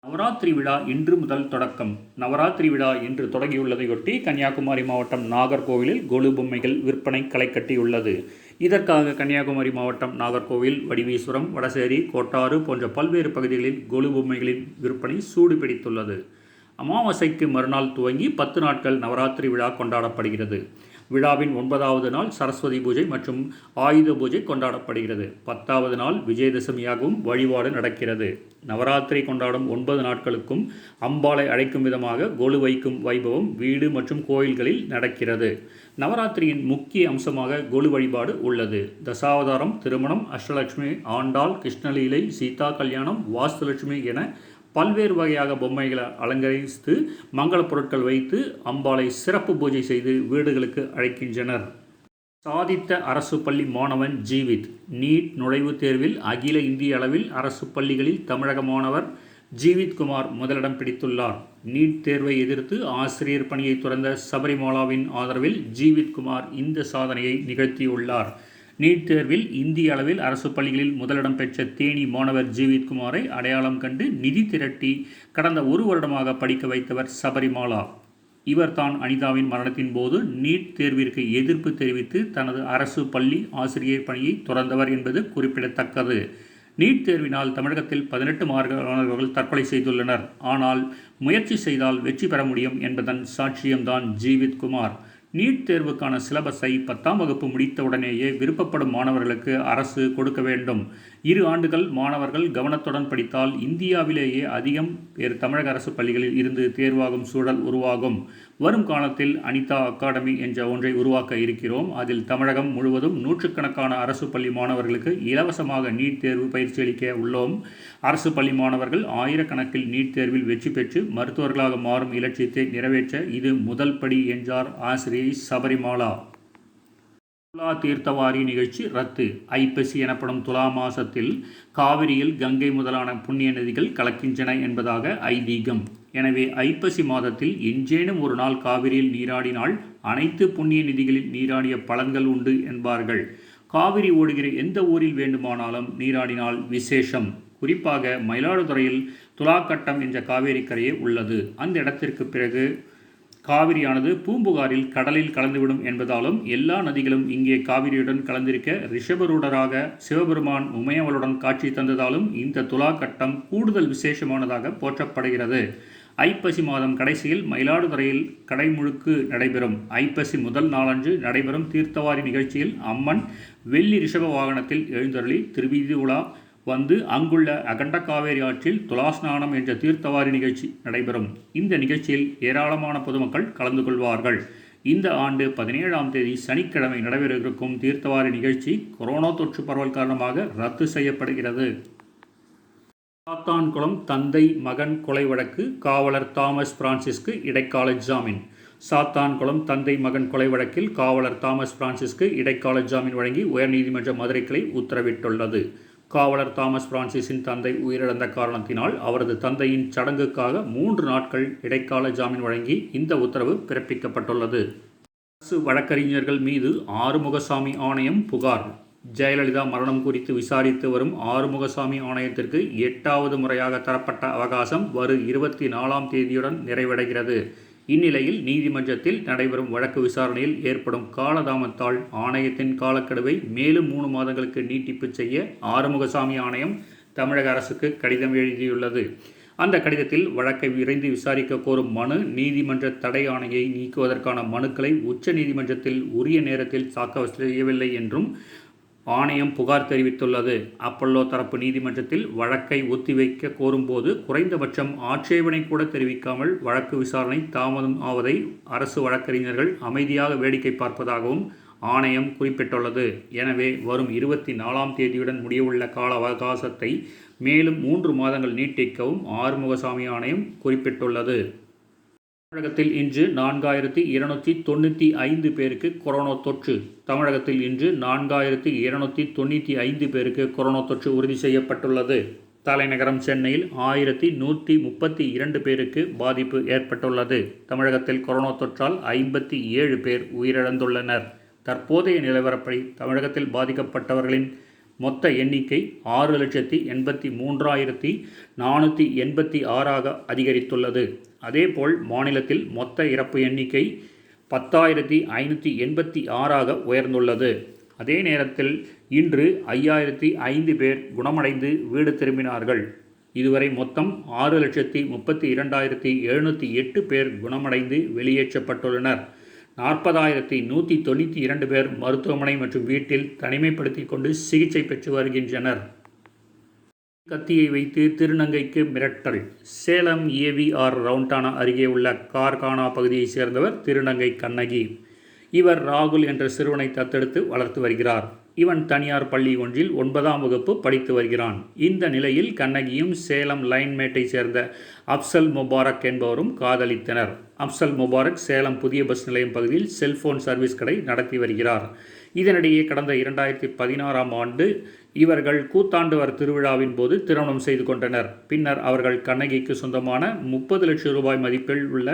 நவராத்திரி விழா இன்று முதல் தொடக்கம். நவராத்திரி விழா இன்று தொடங்கியுள்ளதையொட்டி கன்னியாகுமரி மாவட்டம் நாகர்கோவிலில் கொலு பொம்மைகள் விற்பனை களை கட்டியுள்ளது. இதற்காக கன்னியாகுமரி மாவட்டம் நாகர்கோவில், வடிவீஸ்வரம், வடசேரி, கோட்டாறு போன்ற பல்வேறு பகுதிகளில் கொலு பொம்மைகளின் விற்பனை சூடு பிடித்துள்ளது. அமாவாசைக்கு மறுநாள் துவங்கி 10 நாட்கள் நவராத்திரி விழா கொண்டாடப்படுகிறது. விழாவின் 9வது நாள் சரஸ்வதி பூஜை மற்றும் ஆயுத பூஜை கொண்டாடப்படுகிறது. 10வது நாள் விஜயதசமியாகவும் வழிபாடு நடக்கிறது. நவராத்திரி கொண்டாடும் 9 நாட்களுக்கும் அம்பாளை அழைக்கும் விதமாக கொலு வைக்கும் வைபவம் வீடு மற்றும் கோயில்களில் நடக்கிறது. நவராத்திரியின் முக்கிய அம்சமாக கொலு வழிபாடு உள்ளது. தசாவதாரம், திருமணம், அஷ்டலட்சுமி, ஆண்டாள், கிருஷ்ணலீலை, சீதா கல்யாணம், வாஸ்துலட்சுமி என பல்வேறு வகையாக பொம்மைகளை அலங்கரித்து மங்கள பொருட்கள் வைத்து அம்பாளை சிறப்பு பூஜை செய்து வீடுகளுக்கு அழைக்கின்றனர். சாதித்த அரசு பள்ளி மாணவன் ஜீவித் நீட் நுழைவுத் தேர்வில் அகில இந்திய அளவில் அரசு பள்ளிகளில் தமிழக மாணவர் ஜீவித் குமார் முதலிடம் பிடித்துள்ளார். நீட் தேர்வை எதிர்த்து ஆசிரியர் பணியை துறந்த சபரிமாலாவின் ஆதரவில் ஜீவித் குமார் இந்த சாதனையை நிகழ்த்தியுள்ளார். நீட் தேர்வில் இந்திய அளவில் அரசு பள்ளிகளில் முதலிடம் பெற்ற தேனி மாணவர் ஜீவித் குமாரை அடையாளம் கண்டு நிதி திரட்டி கடந்த 1 வருடமாக படிக்க வைத்தவர் சபரிமாலா. இவர் தான் அனிதாவின் மரணத்தின் போது நீட் தேர்விற்கு எதிர்ப்பு தெரிவித்து தனது அரசு பள்ளி ஆசிரியர் பணியை துறந்தவர் என்பது குறிப்பிடத்தக்கது. நீட் தேர்வினால் தமிழகத்தில் 18 மாணவர்கள் தற்கொலை செய்துள்ளனர். ஆனால் முயற்சி செய்தால் வெற்றி பெற முடியும் என்பதன் சாட்சியம்தான் ஜீவித் குமார். நீட் தேர்வுக்கான சிலபஸை 10ஆம் வகுப்பு முடித்தவுடனேயே விருப்பப்படும் மாணவர்களுக்கு அரசு கொடுக்க வேண்டும். 2 ஆண்டுகள் மாணவர்கள் கவனத்துடன் படித்தால் இந்தியாவிலேயே அதிகம் பேர் தமிழக அரசு பள்ளிகளில் இருந்து தேர்வாகும் சூழல் உருவாகும். வரும் காலத்தில் அனிதா அகாடமி என்ற ஒன்றை உருவாக்க இருக்கிறோம். அதில் தமிழகம் முழுவதும் நூற்றுக்கணக்கான அரசு பள்ளி மாணவர்களுக்கு இலவசமாக நீட் தேர்வு பயிற்சி அளிக்க உள்ளோம். அரசு பள்ளி மாணவர்கள் ஆயிரக்கணக்கில் நீட் தேர்வில் வெற்றி பெற்று மருத்துவர்களாக மாறும் இலட்சியத்தை நிறைவேற்ற இது முதல் படி என்றார் ஆசிரியை சபரிமாலா. துலா தீர்த்தவாரி நிகழ்ச்சி ரத்து. ஐப்பசி எனப்படும் துலா மாசத்தில் காவிரியில் கங்கை முதலான புண்ணிய நதிகள் கலக்கின்றன என்பதாக ஐதீகம். எனவே ஐப்பசி மாதத்தில் எஞ்சேனும் ஒரு நாள் காவிரியில் நீராடினால் அனைத்து புண்ணிய நதிகளில் நீராடிய பலன்கள் உண்டு என்பார்கள். காவிரி ஓடுகிற எந்த ஊரில் வேண்டுமானாலும் நீராடினால் விசேஷம். குறிப்பாக மயிலாடுதுறையில் துலாக்கட்டம் என்ற காவேரி கரையே உள்ளது. அந்த இடத்திற்கு பிறகு காவிரியானது பூம்புகாரில் கடலில் கலந்துவிடும் என்பதாலும் எல்லா நதிகளும் இங்கே காவிரியுடன் கலந்திருக்க ரிஷபரூடராக சிவபெருமான் உமையவளுடன் காட்சி தந்ததாலும் இந்த துலா கட்டம் கூடுதல் விசேஷமானதாக போற்றப்படுகிறது. ஐப்பசி மாதம் கடைசியில் மயிலாடுதுறையில் கடைமுழுக்கு நடைபெறும். ஐப்பசி முதல் நாளன்று நடைபெறும் தீர்த்தவாரி நிகழ்ச்சியில் அம்மன் வெள்ளி ரிஷப வாகனத்தில் எழுந்தருளி திருவீதி உலா வந்து அங்குள்ள அகண்ட காவேரி ஆற்றில் துலாஸ்நானம் என்ற தீர்த்தவாரி நிகழ்ச்சி நடைபெறும். இந்த நிகழ்ச்சியில் ஏராளமான பொதுமக்கள் கலந்து கொள்வார்கள். இந்த ஆண்டு 17ஆம் தேதி சனிக்கிழமை நடைபெறவிருக்கும் தீர்த்தவாரி நிகழ்ச்சி கொரோனா தொற்று பரவல் காரணமாக ரத்து செய்யப்படுகிறது. சாத்தான்குளம் தந்தை மகன் கொலை வழக்கு காவலர் தாமஸ் பிரான்சிஸ்க்கு இடைக்கால ஜாமீன். சாத்தான்குளம் தந்தை மகன் கொலை வழக்கில் காவலர் தாமஸ் பிரான்சிஸ்க்கு இடைக்கால ஜாமீன் வழங்கி உயர்நீதிமன்ற மதுரை கிளை உத்தரவிட்டுள்ளது. காவலர் தாமஸ் பிரான்சிஸின் தந்தை உயிரிழந்த காரணத்தினால் அவரது தந்தையின் சடங்குக்காக 3 நாட்கள் இடைக்கால ஜாமீன் வழங்கி இந்த உத்தரவு பிறப்பிக்கப்பட்டுள்ளது. அரசு வழக்கறிஞர்கள் மீது ஆறுமுகசாமி ஆணையம் புகார். ஜெயலலிதா மரணம் குறித்து விசாரித்து வரும் ஆறுமுகசாமி ஆணையத்திற்கு 8வது முறையாக தரப்பட்ட அவகாசம் வரும் 24ஆம் தேதியுடன் நிறைவடைகிறது. இந்நிலையில் நீதிமன்றத்தில் நடைபெறும் வழக்கு விசாரணையில் ஏற்படும் காலதாமத்தால் ஆணையத்தின் காலக்கெடுவை மேலும் 3 மாதங்களுக்கு நீட்டிப்பு செய்ய ஆறுமுகசாமி ஆணையம் தமிழக அரசுக்கு கடிதம் எழுதியுள்ளது. அந்த கடிதத்தில் வழக்கை விரைந்து விசாரிக்க கோரும் மனு, நீதிமன்ற தடை ஆணையை நீக்குவதற்கான மனுக்களை உச்ச நீதிமன்றத்தில் உரிய நேரத்தில் தாக்கல் செய்யவில்லை என்றும் ஆணையம் புகார் தெரிவித்துள்ளது. அப்பல்லோ தரப்பு நீதிமன்றத்தில் வழக்கை ஒத்திவைக்க கோரும்போது குறைந்தபட்சம் ஆட்சேபனை கூட தெரிவிக்காமல் வழக்கு விசாரணை தாமதம் ஆவதை அரசு வழக்கறிஞர்கள் அமைதியாக வேடிக்கை பார்ப்பதாகவும் ஆணையம் குறிப்பிட்டுள்ளது. எனவே வரும் 24ஆம் தேதியுடன் முடியவுள்ள கால அவகாசத்தை மேலும் 3 மாதங்கள் நீட்டிக்கவும் ஆறுமுகசாமி ஆணையம் குறிப்பிட்டுள்ளது. தமிழகத்தில் இன்று 4295 பேருக்கு கொரோனா தொற்று. தமிழகத்தில் இன்று 4295 பேருக்கு கொரோனா தொற்று உறுதி செய்யப்பட்டுள்ளது. தலைநகரம் சென்னையில் 1132 பேருக்கு பாதிப்பு ஏற்பட்டுள்ளது. தமிழகத்தில் கொரோனா தொற்றால் 57 பேர் உயிரிழந்துள்ளனர். தற்போதைய நிலவரப்படி தமிழகத்தில் பாதிக்கப்பட்டவர்களின் மொத்த எண்ணிக்கை 6,83,486 அதிகரித்துள்ளது. அதேபோல் மாநிலத்தில் மொத்த இறப்பு எண்ணிக்கை 10,586 உயர்ந்துள்ளது. அதே நேரத்தில் இன்று 5,005 பேர் குணமடைந்து வீடு திரும்பினார்கள். இதுவரை மொத்தம் 6,32,708 பேர் குணமடைந்து வெளியேற்றப்பட்டுள்ளனர். 40,192 பேர் மருத்துவமனை மற்றும் வீட்டில் தனிமைப்படுத்திக் கொண்டு சிகிச்சை பெற்று வருகின்றனர். கத்தியை வைத்து திருநங்கைக்கு மிரட்டல். சேலம் AVR ரவுண்டானா அருகே உள்ள கார்கானா பகுதியைச் சேர்ந்தவர் திருநங்கை கண்ணகி. இவர் ராகுல் என்ற சிறுவனை தத்தெடுத்து வளர்த்து வருகிறார். இவன் தனியார் பள்ளி ஒன்றில் 9ஆம் வகுப்பு படித்து வருகிறான். இந்த நிலையில் கண்ணகியும் சேலம் லைன்மேட்டை சேர்ந்த அப்சல் முபாரக் என்பவரும் காதலித்தனர். அப்சல் முபாரக் சேலம் புதிய பஸ் நிலையம் பகுதியில் செல்போன் சர்வீஸ் கடை நடத்தி வருகிறார். இதனிடையே கடந்த 2016ஆம் ஆண்டு இவர்கள் கூத்தாண்டவர் திருவிழாவின் போது திருமணம் செய்து கொண்டனர். பின்னர் அவர்கள் கண்ணகிக்கு சொந்தமான 30 லட்சம் ரூபாய் மதிப்பில் உள்ள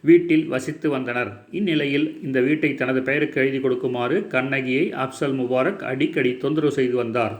வீட்டில் வசித்து வந்தனர். இந்நிலையில் இந்த வீட்டை தனது பெயருக்கு எழுதி கொடுக்குமாறு கண்ணகியை அப்சல் முபாரக் அடிக்கடி தொந்தரவு செய்து வந்தார்.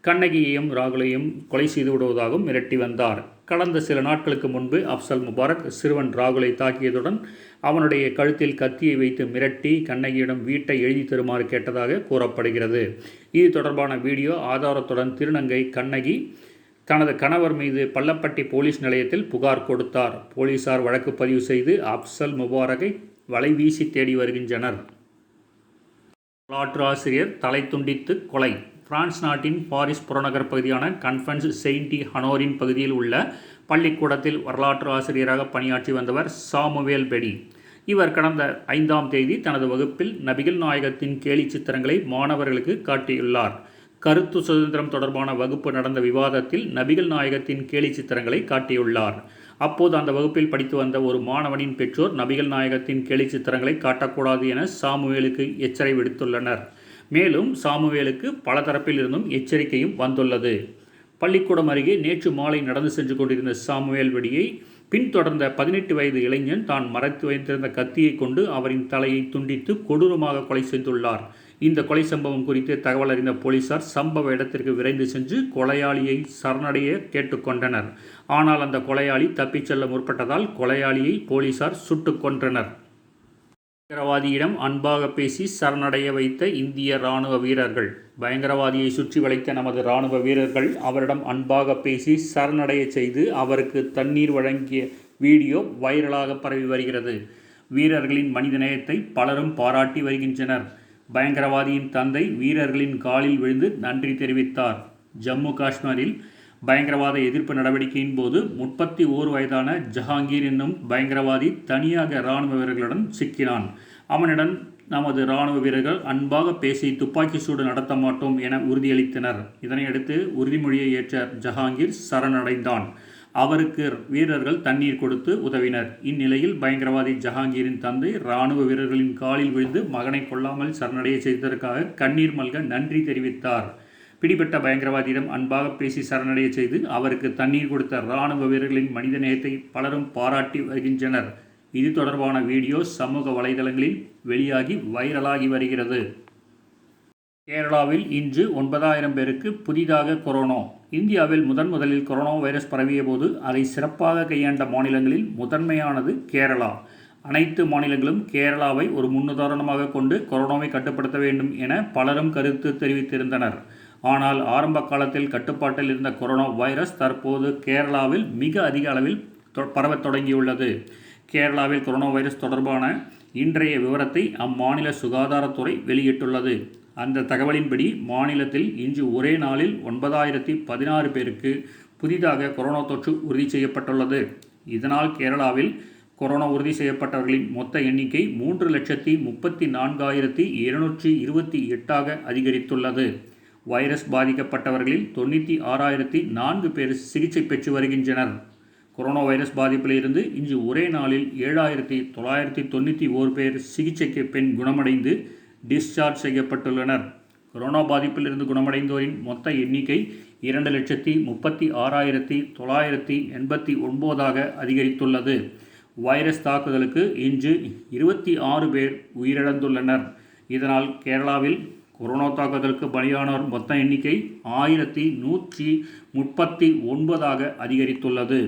கண்ணகியையும் ராகுலையும் கொலை செய்து விடுவதாகவும் மிரட்டி வந்தார். கடந்த சில நாட்களுக்கு முன்பு அப்சல் முபாரக் சிறுவன் ராகுலை தாக்கியதுடன் அவனுடைய கழுத்தில் கத்தியை வைத்து மிரட்டி கண்ணகியிடம் வீட்டை எழுதி தருமாறு கேட்டதாக கூறப்படுகிறது. இது தொடர்பான வீடியோ ஆதாரத்துடன் திருநங்கை கண்ணகி தனது கணவர் மீது பள்ளப்பட்டி போலீஸ் நிலையத்தில் புகார் கொடுத்தார். போலீசார் வழக்கு பதிவு செய்து அப்சல் முபாரக்கை வலைவீசி தேடி வருகின்றனர். வரலாற்று ஆசிரியர் தலை துண்டித்து கொலை. பிரான்ஸ் நாட்டின் பாரிஸ் புறநகர் பகுதியான கன்ஃபரன்ஸ் செயின்ட் ஹனோரின் பகுதியில் உள்ள பள்ளிக்கூடத்தில் வரலாற்று ஆசிரியராக பணியாற்றி வந்தவர் சாமுவேல் பெடி. இவர் கடந்த 5ஆம் தேதி தனது வகுப்பில் நபிகள் நாயகத்தின் கேலி சித்திரங்களை மாணவர்களுக்கு காட்டியுள்ளார். கருத்து சுதந்திரம் தொடர்பான வகுப்பு நடந்த விவாதத்தில் நபிகள் நாயகத்தின் கேலி சித்திரங்களை காட்டியுள்ளார். அப்போது அந்த வகுப்பில் படித்து வந்த ஒரு மாணவனின் பெற்றோர் நபிகள் நாயகத்தின் கேலி சித்திரங்களை காட்டக்கூடாது என சாமுவேலுக்கு எச்சரிக்கை விடுத்துள்ளனர். மேலும் சாமுவேலுக்கு பல தரப்பில் இருந்தும் எச்சரிக்கையும் வந்துள்ளது. பள்ளிக்கூடம் அருகே நேற்று மாலை நடந்து சென்று கொண்டிருந்த சாமுவேல் பெடியை பின்தொடர்ந்த 18 வயது இளைஞன் தான் மறைத்து வைத்திருந்த கத்தியை கொண்டு அவரின் தலையை துண்டித்து கொடூரமாக கொலை செய்துள்ளார். இந்த கொலை சம்பவம் குறித்து தகவல் அறிந்த போலீசார் சம்பவ இடத்திற்கு விரைந்து சென்று கொலையாளியை சரணடைய கேட்டுக்கொண்டனர். ஆனால் அந்த கொலையாளி தப்பிச் செல்ல முற்பட்டதால் கொலையாளியை போலீசார் சுட்டுக் கொன்றனர். பயங்கரவாதியிடம் அன்பாக பேசி சரணடைய வைத்த இந்திய ராணுவ வீரர்கள். பயங்கரவாதியை சுற்றி வளைத்த நமது ராணுவ வீரர்கள் அவரிடம் அன்பாக பேசி சரணடைய செய்து அவருக்கு தண்ணீர் வழங்கிய வீடியோ வைரலாக பரவி வருகிறது. வீரர்களின் மனிதநேயத்தை பலரும் பாராட்டி வருகின்றனர். பயங்கரவாதியின் தந்தை வீரர்களின் காலில் விழுந்து நன்றி தெரிவித்தார். ஜம்மு காஷ்மீரில் பயங்கரவாத எதிர்ப்பு நடவடிக்கையின் போது 31 வயதான ஜஹாங்கீர் என்னும் பயங்கரவாதி தனியாக இராணுவ வீரர்களுடன் சிக்கினான். அவனிடம் நமது இராணுவ வீரர்கள் அன்பாக பேசி துப்பாக்கி சூடு நடத்த மாட்டோம் என உறுதியளித்தனர். இதனையடுத்து உறுதிமொழியை ஏற்ற ஜஹாங்கீர் சரணடைந்தான். அவருக்கு வீரர்கள் தண்ணீர் கொடுத்து உதவினர். இந்நிலையில் பயங்கரவாதி ஜஹாங்கீரின் தந்தை இராணுவ வீரர்களின் காலில் விழுந்து மகனை கொல்லாமல் சரணடைய செய்ததற்காக கண்ணீர் மல்க நன்றி தெரிவித்தார். பிடிபட்ட பயங்கரவாதியிடம் அன்பாக பேசி சரணடைய செய்து அவருக்கு தண்ணீர் கொடுத்த இராணுவ வீரர்களின் மனிதநேயத்தை பலரும் பாராட்டி வருகின்றனர். இது தொடர்பான வீடியோ சமூக வலைதளங்களில் வெளியாகி வைரலாகி வருகிறது. கேரளாவில் இன்று 9,000 பேருக்கு புதிதாக கொரோனா. இந்தியாவில் முதலில் கொரோனா வைரஸ் பரவிய போது அதை சிறப்பாக கையாண்ட மாநிலங்களில் முதன்மையானது கேரளா. அனைத்து மாநிலங்களும் கேரளாவை ஒரு முன்னுதாரணமாக கொண்டு கொரோனாவை கட்டுப்படுத்த வேண்டும் என பலரும் கருத்து தெரிவித்திருந்தனர். ஆனால் ஆரம்ப காலத்தில் கட்டுப்பாட்டில் இருந்த கொரோனா வைரஸ் தற்போது கேரளாவில் மிக அதிக அளவில் பரவத் தொடங்கியுள்ளது. கேரளாவில் கொரோனா வைரஸ் தொடர்பான இன்றைய விவரத்தை அம்மாநில சுகாதாரத்துறை வெளியிட்டுள்ளது. அந்த தகவலின்படி மாநிலத்தில் இன்று ஒரே நாளில் 9,016 பேருக்கு புதிதாக கொரோனா தொற்று உறுதி செய்யப்பட்டுள்ளது. இதனால் கேரளாவில் கொரோனா உறுதி செய்யப்பட்டவர்களின் மொத்த எண்ணிக்கை 3,34,228 அதிகரித்துள்ளது. வைரஸ் பாதிக்கப்பட்டவர்களில் 96,004 பேர் சிகிச்சை பெற்று வருகின்றனர். கொரோனா வைரஸ் பாதிப்பில் இருந்து இன்று ஒரே நாளில் 7,991 பேர் சிகிச்சைக்கு பின் குணமடைந்து டிஸ்சார்ஜ் செய்யப்பட்டுள்ளனர். கொரோனா பாதிப்பில் இருந்து குணமடைந்தோரின் மொத்த எண்ணிக்கை 2,36,989 அதிகரித்துள்ளது. வைரஸ் தாக்குதலுக்கு இன்று 26 பேர் உயிரிழந்துள்ளனர். இதனால் கேரளாவில் கொரோனா தாக்குதலுக்கு பலியானோர் மொத்த எண்ணிக்கை 1139 அதிகரித்துள்ளது.